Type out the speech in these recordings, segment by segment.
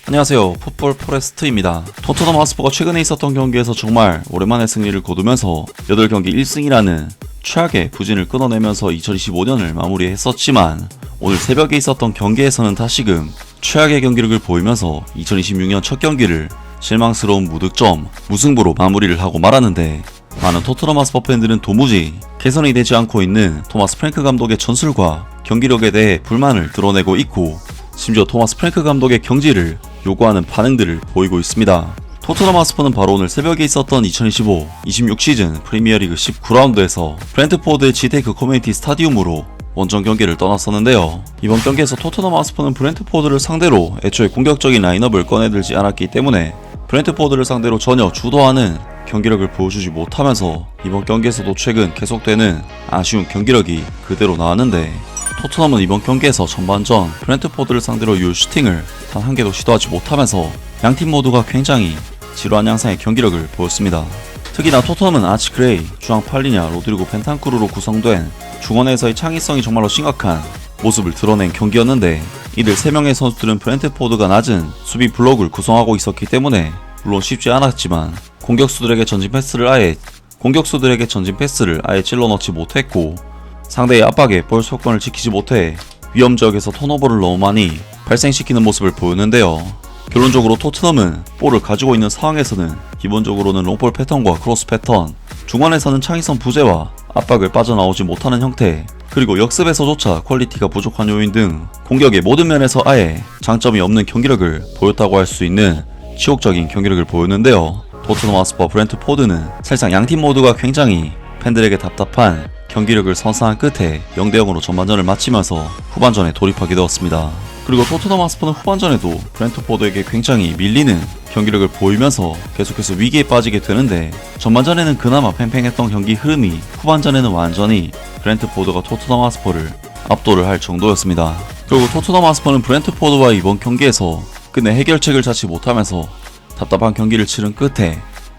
안녕하세요. 풋볼 포레스트입니다. 토트넘 하스퍼가 최근에 있었던 경기에서 정말 오랜만에 승리를 거두면서 8경기 1승이라는 최악의 부진을 끊어내면서 2025년을 마무리했었지만 오늘 새벽에 있었던 경기에서는 다시금 최악의 경기력을 보이면서 2026년 첫 경기를 실망스러운 무득점, 무승부로 마무리를 하고 말았는데, 많은 토트넘 하스퍼 팬들은 도무지 개선이 되지 않고 있는 토마스 프랭크 감독의 전술과 경기력에 대해 불만을 드러내고 있고, 심지어 토마스 프랭크 감독의 경질을 요구하는 반응들을 보이고 있습니다. 토트넘 하스퍼는 바로 오늘 새벽에 있었던 2025-26 시즌 프리미어리그 19라운드에서 브렌트포드의 지테이크 커뮤니티 스타디움으로 원정 경기를 떠났었는데요. 이번 경기에서 토트넘 하스퍼는 브렌트포드를 상대로 애초에 공격적인 라인업을 꺼내들지 않았기 때문에 브렌트포드를 상대로 전혀 주도하는 경기력을 보여주지 못하면서 이번 경기에서도 최근 계속되는 아쉬운 경기력이 그대로 나왔는데, 토트넘은 이번 경기에서 전반전 브렌트포드를 상대로 유효 슈팅을 단 한 개도 시도하지 못하면서 양팀 모두가 굉장히 지루한 양상의 경기력을 보였습니다. 특히나 토트넘은 아치 그레이, 주앙 팔리냐, 로드리고 벤탄쿠르로 구성된 중원에서의 창의성이 정말로 심각한 모습을 드러낸 경기였는데, 이들 3명의 선수들은 브렌트포드가 낮은 수비 블록을 구성하고 있었기 때문에 물론 쉽지 않았지만 공격수들에게 전진 패스를 아예 찔러 넣지 못했고, 상대의 압박에 볼 속권을 지키지 못해 위험 지역에서 턴오버를 너무 많이 발생시키는 모습을 보였는데요. 결론적으로 토트넘은 볼을 가지고 있는 상황에서는 기본적으로는 롱볼 패턴과 크로스 패턴, 중원에서는 창의성 부재와 압박을 빠져나오지 못하는 형태, 그리고 역습에서조차 퀄리티가 부족한 요인 등 공격의 모든 면에서 아예 장점이 없는 경기력을 보였다고 할 수 있는 치욕적인 경기력을 보였는데요. 토트넘 하스퍼 브렌트포드는 사실상 양팀 모두가 굉장히 팬들에게 답답한 경기력을 선사한 끝에 0대0으로 전반전을 마치면서 후반전에 돌입하게 되었습니다. 그리고 토트넘 하스퍼는 후반전에도 브렌트포드에게 굉장히 밀리는 경기력을 보이면서 계속해서 위기에 빠지게 되는데, 전반전에는 그나마 팽팽했던 경기 흐름이 후반전에는 완전히 브렌트포드가 토트넘 하스퍼를 압도를 할 정도였습니다. 그리고 토트넘 하스퍼는 브렌트포드와 이번 경기에서 끝내 해결책을 찾지 못하면서 답답한 경기를 치른 끝에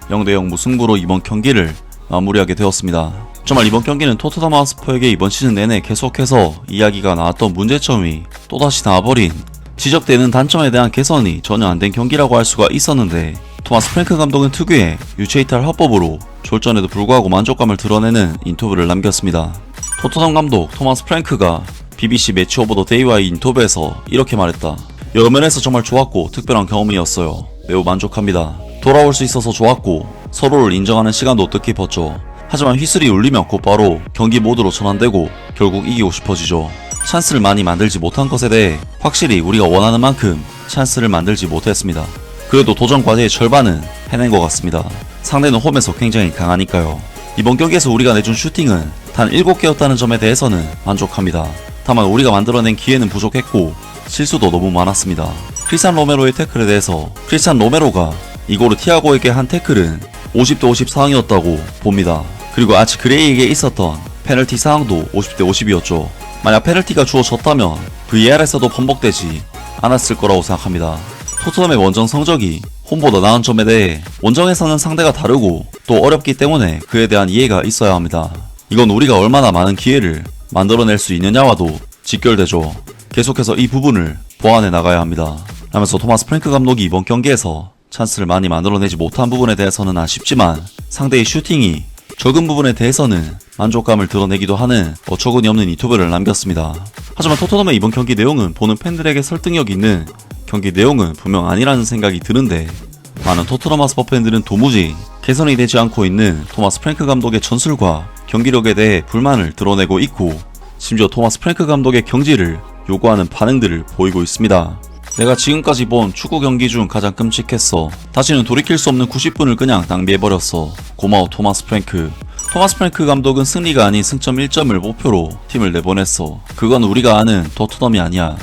0대0 무승부로 이번 경기를 마무리하게 되었습니다. 정말 이번 경기는 토트넘 하스퍼에게 이번 시즌 내내 계속해서 이야기가 나왔던 문제점이 또다시 나와버린, 지적되는 단점에 대한 개선이 전혀 안 된 경기라고 할 수가 있었는데, 토마스 프랭크 감독은 특유의 유체이탈 화법으로 졸전에도 불구하고 만족감을 드러내는 인터뷰를 남겼습니다. 토트넘 감독 토마스 프랭크가 BBC 매치 오버 더 데이와의 인터뷰에서 이렇게 말했다. 여러 면에서 정말 좋았고 특별한 경험이었어요. 매우 만족합니다. 돌아올 수 있어서 좋았고 서로를 인정하는 시간도 뜻깊었죠. 하지만 휘슬이 울리면 곧바로 경기 모드로 전환되고 결국 이기고 싶어지죠. 찬스를 많이 만들지 못한 것에 대해 확실히 우리가 원하는 만큼 찬스를 만들지 못했습니다. 그래도 도전 과제의 절반은 해낸 것 같습니다. 상대는 홈에서 굉장히 강하니까요. 이번 경기에서 우리가 내준 슈팅은 단 7개였다는 점에 대해서는 만족합니다. 다만 우리가 만들어낸 기회는 부족했고 실수도 너무 많았습니다. 크리스찬 로메로의 태클에 대해서 크리스찬 로메로가 이고르 티아고에게 한 태클은 50대 50 상황이었다고 봅니다. 그리고 아치 그레이에게 있었던 페널티 상황도 50대 50이었죠. 만약 페널티가 주어졌다면 VAR에서도 번복되지 않았을 거라고 생각합니다. 토트넘의 원정 성적이 홈보다 나은 점에 대해 원정에서는 상대가 다르고 또 어렵기 때문에 그에 대한 이해가 있어야 합니다. 이건 우리가 얼마나 많은 기회를 만들어낼 수 있느냐와도 직결되죠. 계속해서 이 부분을 보완해 나가야 합니다. 라면서 토마스 프랭크 감독이 이번 경기에서 찬스를 많이 만들어내지 못한 부분에 대해서는 아쉽지만 상대의 슈팅이 적은 부분에 대해서는 만족감을 드러내기도 하는 어처구니 없는 인터뷰를 남겼습니다. 하지만 토트넘의 이번 경기 내용은 보는 팬들에게 설득력 있는 경기 내용은 분명 아니라는 생각이 드는데, 많은 토트넘 하스퍼 팬들은 도무지 개선이 되지 않고 있는 토마스 프랭크 감독의 전술과 경기력에 대해 불만을 드러내고 있고, 심지어 토마스 프랭크 감독의 경질을 요구하는 반응들을 보이고 있습니다. 내가 지금까지 본 축구 경기 중 가장 끔찍했어. 다시는 돌이킬 수 없는 90분을 그냥 낭비해버렸어. 고마워 토마스 프랭크. 토마스 프랭크 감독은 승리가 아닌 승점 1점을 목표로 팀을 내보냈어. 그건 우리가 아는 토트넘이 아니야.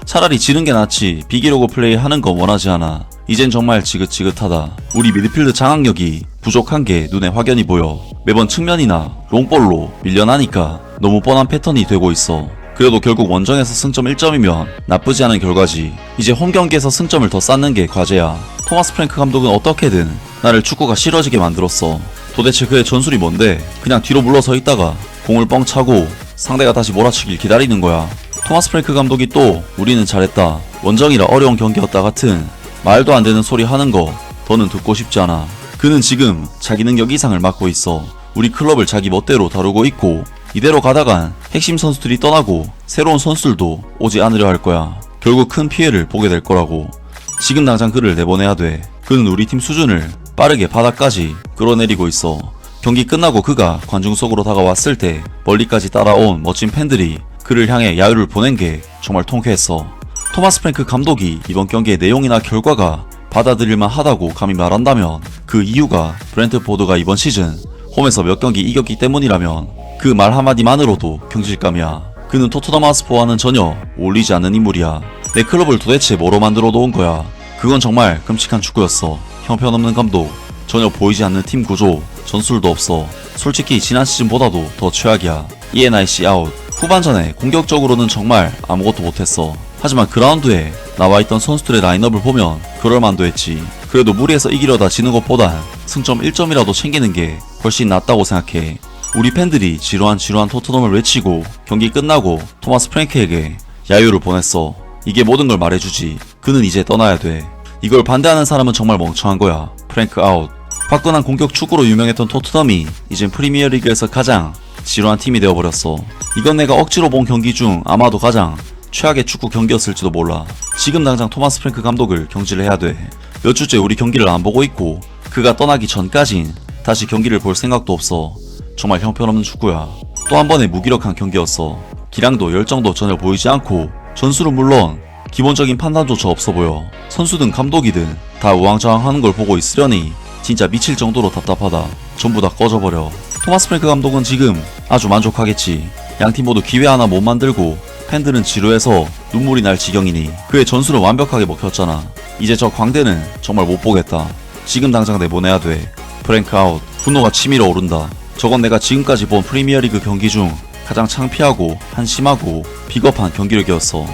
차라리 지는 게 낫지. 비기려고 플레이하는 거 원하지 않아. 이젠 정말 지긋지긋하다. 우리 미드필드 장악력이 부족한 게 눈에 확연히 보여. 매번 측면이나 롱볼로 밀려나니까 너무 뻔한 패턴이 되고 있어. 그래도 결국 원정에서 승점 1점이면 나쁘지 않은 결과지. 이제 홈경기에서 승점을 더 쌓는 게 과제야. 토마스 프랭크 감독은 어떻게든 나를 축구가 싫어지게 만들었어. 도대체 그의 전술이 뭔데? 그냥 뒤로 물러서 있다가 공을 뻥 차고 상대가 다시 몰아치길 기다리는 거야. 토마스 프랭크 감독이 또 우리는 잘했다, 원정이라 어려운 경기였다 같은 말도 안 되는 소리 하는 거 더는 듣고 싶지 않아. 그는 지금 자기 능력 이상을 맡고 있어. 우리 클럽을 자기 멋대로 다루고 있고 이대로 가다간 핵심 선수들이 떠나고 새로운 선수들도 오지 않으려 할 거야. 결국 큰 피해를 보게 될 거라고. 지금 당장 그를 내보내야 돼. 그는 우리 팀 수준을 빠르게 바닥까지 끌어내리고 있어. 경기 끝나고 그가 관중 속으로 다가왔을 때 멀리까지 따라온 멋진 팬들이 그를 향해 야유를 보낸 게 정말 통쾌했어. 토마스 프랭크 감독이 이번 경기의 내용이나 결과가 받아들일만 하다고 감히 말한다면 그 이유가 브렌트포드가 이번 시즌 홈에서 몇 경기 이겼기 때문이라면 그 말 한마디만으로도 경질감이야. 그는 토트넘 하스퍼와는 전혀 어울리지 않는 인물이야. 내 클럽을 도대체 뭐로 만들어 놓은 거야. 그건 정말 끔찍한 축구였어. 형편없는 감독, 전혀 보이지 않는 팀 구조, 전술도 없어. 솔직히 지난 시즌보다도 더 최악이야. ENIC 아웃. 후반전에 공격적으로는 정말 아무것도 못했어. 하지만 그라운드에 나와있던 선수들의 라인업을 보면 그럴만도 했지. 그래도 무리해서 이기려다 지는 것보단 승점 1점이라도 챙기는 게 훨씬 낫다고 생각해. 우리 팬들이 지루한 토트넘을 외치고 경기 끝나고 토마스 프랭크에게 야유를 보냈어. 이게 모든 걸 말해주지. 그는 이제 떠나야 돼. 이걸 반대하는 사람은 정말 멍청한 거야. 프랭크 아웃. 화끈한 공격 축구로 유명했던 토트넘이 이젠 프리미어리그에서 가장 지루한 팀이 되어버렸어. 이건 내가 억지로 본 경기 중 아마도 가장 최악의 축구 경기였을지도 몰라. 지금 당장 토마스 프랭크 감독을 경질을 해야 돼. 몇 주째 우리 경기를 안 보고 있고 그가 떠나기 전까진 다시 경기를 볼 생각도 없어. 정말 형편없는 축구야. 또 한 번의 무기력한 경기였어. 기량도 열정도 전혀 보이지 않고 전술은 물론 기본적인 판단조차 없어 보여. 선수든 감독이든 다 우왕좌왕하는 걸 보고 있으려니 진짜 미칠 정도로 답답하다. 전부 다 꺼져버려. 토마스 프랭크 감독은 지금 아주 만족하겠지. 양팀 모두 기회 하나 못 만들고 팬들은 지루해서 눈물이 날 지경이니 그의 전술은 완벽하게 먹혔잖아. 이제 저 광대는 정말 못 보겠다. 지금 당장 내보내야 돼. 프랭크 아웃. 분노가 치밀어 오른다. 저건 내가 지금까지 본 프리미어리그 경기 중 가장 창피하고 한심하고 비겁한 경기력이었어.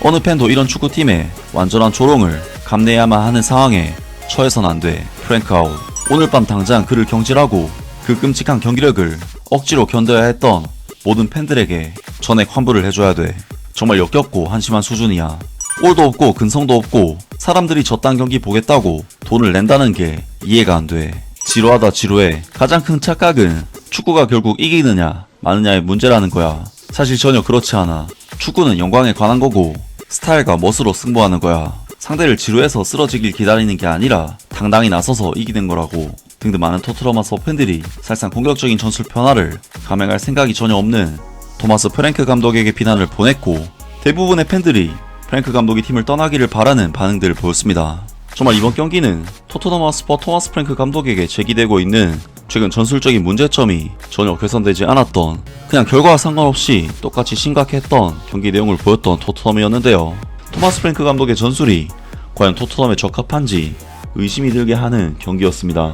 어느 팬도 이런 축구팀에 완전한 조롱을 감내해야만 하는 상황에 처해선 안 돼. 프랭크 아웃. 오늘 밤 당장 그를 경질하고 그 끔찍한 경기력을 억지로 견뎌야 했던 모든 팬들에게 전액 환불을 해줘야 돼. 정말 역겹고 한심한 수준이야. 골도 없고 근성도 없고 사람들이 저딴 경기 보겠다고 돈을 낸다는 게 이해가 안 돼. 지루하다 지루해. 가장 큰 착각은 축구가 결국 이기느냐 마느냐의 문제라는 거야. 사실 전혀 그렇지 않아. 축구는 영광에 관한 거고 스타일과 멋으로 승부하는 거야. 상대를 지루해서 쓰러지길 기다리는 게 아니라 당당히 나서서 이기는 거라고. 등등 많은 토트넘 하스퍼 팬들이 사실상 공격적인 전술 변화를 감행할 생각이 전혀 없는 토마스 프랭크 감독에게 비난을 보냈고 대부분의 팬들이 프랭크 감독이 팀을 떠나기를 바라는 반응들을 보였습니다. 정말 이번 경기는 토트넘 하스퍼 토마스 프랭크 감독에게 제기되고 있는 최근 전술적인 문제점이 전혀 개선되지 않았던 그냥 결과와 상관없이 똑같이 심각했던 경기 내용을 보였던 토트넘이었는데요. 토마스 프랭크 감독의 전술이 과연 토트넘에 적합한지 의심이 들게 하는 경기였습니다.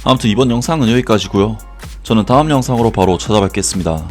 아무튼 이번 영상은 여기까지고요. 저는 다음 영상으로 바로 찾아뵙겠습니다.